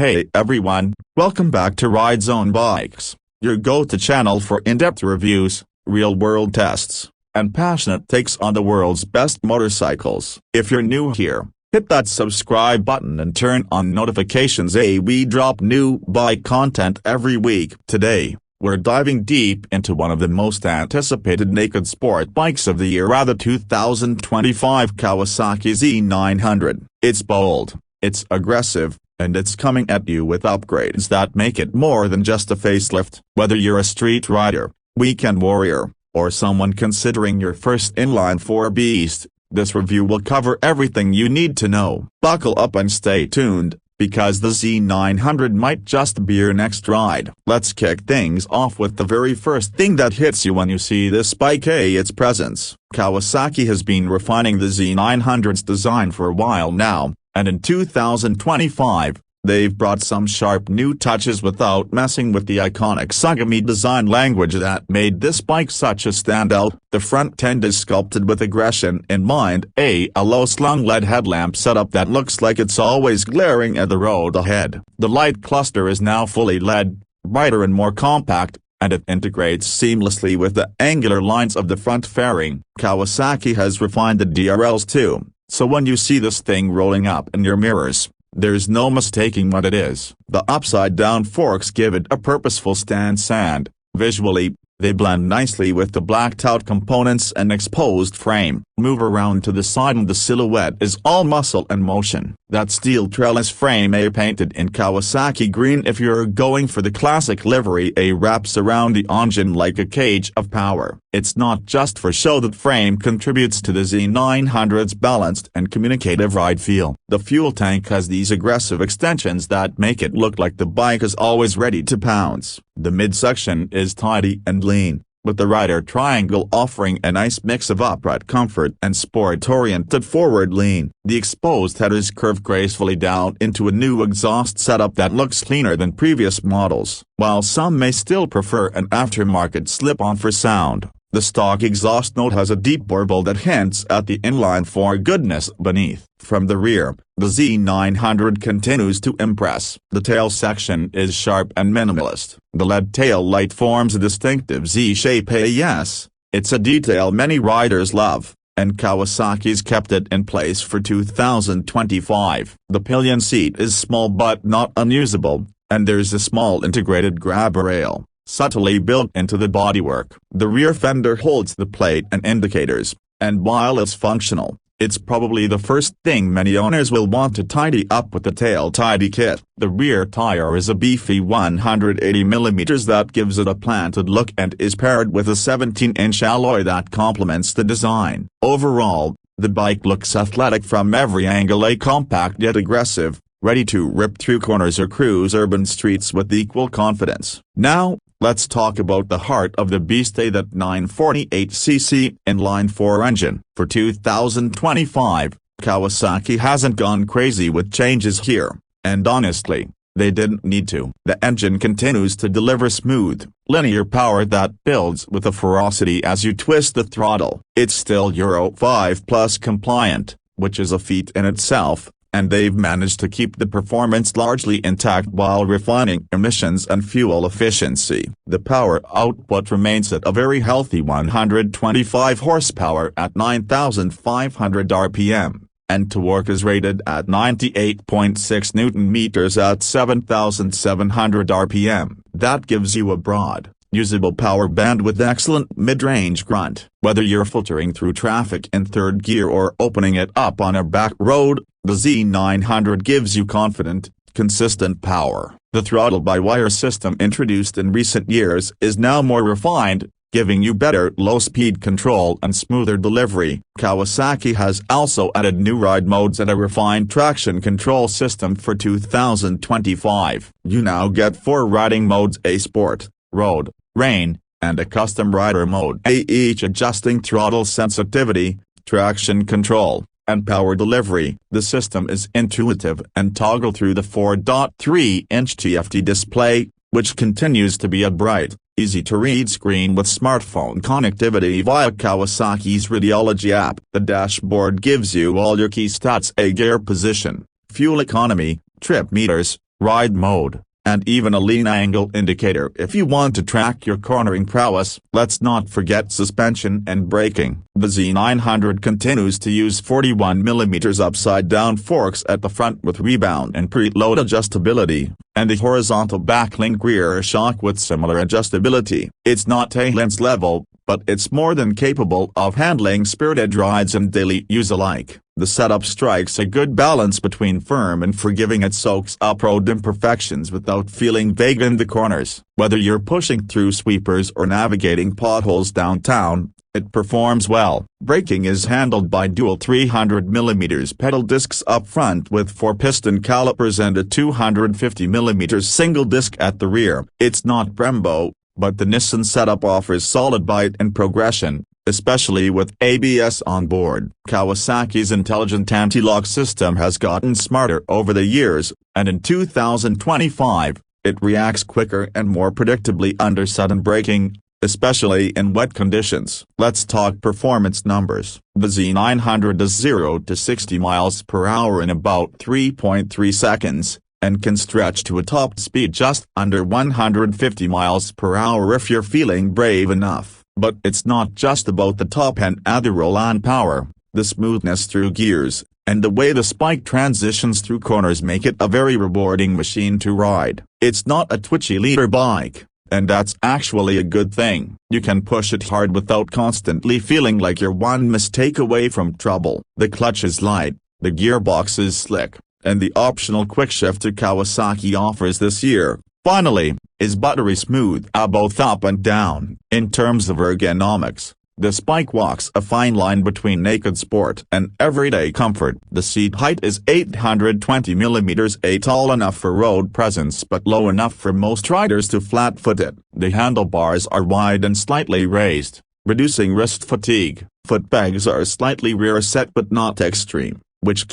Hey everyone, welcome back to Ride Zone Bikes, your go-to channel for in-depth reviews, real-world tests, and passionate takes on the world's best motorcycles. If you're new here, hit that subscribe button and turn on notifications. We drop new bike content every week. Today, we're diving deep into one of the most anticipated naked sport bikes of the year, the 2025 Kawasaki Z900. It's bold, it's aggressive, and it's coming at you with upgrades that make it more than just a facelift. Whether you're a street rider, weekend warrior, or someone considering your first inline-four beast, this review will cover everything you need to know. Buckle up and stay tuned, because the Z900 might just be your next ride. Let's kick things off with the very first thing that hits you when you see this bike: its presence. Kawasaki has been refining the Z900's design for a while now, and in 2025, they've brought some sharp new touches without messing with the iconic Sugami design language that made this bike such a standout. The front end is sculpted with aggression in mind, a low-slung LED headlamp setup that looks like it's always glaring at the road ahead. The light cluster is now fully LED, brighter and more compact, and it integrates seamlessly with the angular lines of the front fairing. Kawasaki has refined the DRLs too, so when you see this thing rolling up in your mirrors, there's no mistaking what it is. The upside-down forks give it a purposeful stance, and, visually, they blend nicely with the blacked-out components and exposed frame. Move around to the side and the silhouette is all muscle and motion. That steel trellis frame painted in Kawasaki green. If you're going for the classic livery, wraps around the engine like a cage of power. It's not just for show. That frame contributes to the Z900's balanced and communicative ride feel. The fuel tank has these aggressive extensions that make it look like the bike is always ready to pounce. The midsection is tidy and lean, with the rider triangle offering a nice mix of upright comfort and sport-oriented forward lean. The exposed headers curve gracefully down into a new exhaust setup that looks cleaner than previous models. While some may still prefer an aftermarket slip-on for sound, the stock exhaust note has a deep burble that hints at the inline-four goodness beneath. From the rear, the Z900 continues to impress. The tail section is sharp and minimalist. The LED tail light forms a distinctive Z shape. Yes, it's a detail many riders love, and Kawasaki's kept it in place for 2025. The pillion seat is small but not unusable, and there's a small integrated grab rail, subtly built into the bodywork. The rear fender holds the plate and indicators, and while it's functional, it's probably the first thing many owners will want to tidy up with the tail tidy kit. The rear tire is a beefy 180mm that gives it a planted look and is paired with a 17-inch alloy that complements the design. Overall, the bike looks athletic from every angle, compact yet aggressive, ready to rip through corners or cruise urban streets with equal confidence. Now, let's talk about the heart of the beast, that 948cc inline-four engine. For 2025, Kawasaki hasn't gone crazy with changes here, and honestly, they didn't need to. The engine continues to deliver smooth, linear power that builds with a ferocity as you twist the throttle. It's still Euro 5+ compliant, which is a feat in itself, and they've managed to keep the performance largely intact while refining emissions and fuel efficiency. The power output remains at a very healthy 125 horsepower at 9,500 RPM, and torque is rated at 98.6 Newton-meters at 7,700 RPM. That gives you a broad, usable power band with excellent mid-range grunt. Whether you're filtering through traffic in third gear or opening it up on a back road, the Z900 gives you confident, consistent power. The throttle-by-wire system introduced in recent years is now more refined, giving you better low-speed control and smoother delivery. Kawasaki has also added new ride modes and a refined traction control system for 2025. You now get 4 riding modes: a sport, road, rain, and a custom rider mode, each adjusting throttle sensitivity, traction control, and power delivery. The system is intuitive and toggle through the 4.3-inch TFT display, which continues to be a bright, easy-to-read screen with smartphone connectivity via Kawasaki's Radiology app. The dashboard gives you all your key stats: gear position, fuel economy, trip meters, ride mode, and even a lean angle indicator if you want to track your cornering prowess. Let's not forget suspension and braking. The Z900 continues to use 41mm upside-down forks at the front with rebound and preload adjustability, and a horizontal backlink rear shock with similar adjustability. It's not Talent's level, but it's more than capable of handling spirited rides and daily use alike. The setup strikes a good balance between firm and forgiving. It soaks up road imperfections without feeling vague in the corners. Whether you're pushing through sweepers or navigating potholes downtown, it performs well. Braking is handled by dual 300mm pedal discs up front with 4-piston calipers and a 250mm single disc at the rear. It's not Brembo, but the Nissan setup offers solid bite and progression, especially with ABS on board. Kawasaki's intelligent anti-lock system has gotten smarter over the years, and in 2025, it reacts quicker and more predictably under sudden braking, especially in wet conditions. Let's talk performance numbers. The Z900 does 0 to 60 miles per hour in about 3.3 seconds, and can stretch to a top speed just under 150 miles per hour if you're feeling brave enough. But it's not just about the top end and the roll-on power. The smoothness through gears, and the way the Spike transitions through corners make it a very rewarding machine to ride. It's not a twitchy leader bike, and that's actually a good thing. You can push it hard without constantly feeling like you're one mistake away from trouble. The clutch is light, the gearbox is slick, and the optional quickshifter Kawasaki offers this year, finally, is buttery smooth both up and down. In terms of ergonomics, the Spike walks a fine line between naked sport and everyday comfort. The seat height is 820mm, tall enough for road presence but low enough for most riders to flat-foot it. The handlebars are wide and slightly raised, reducing wrist fatigue. Foot pegs are slightly rear set but not extreme, which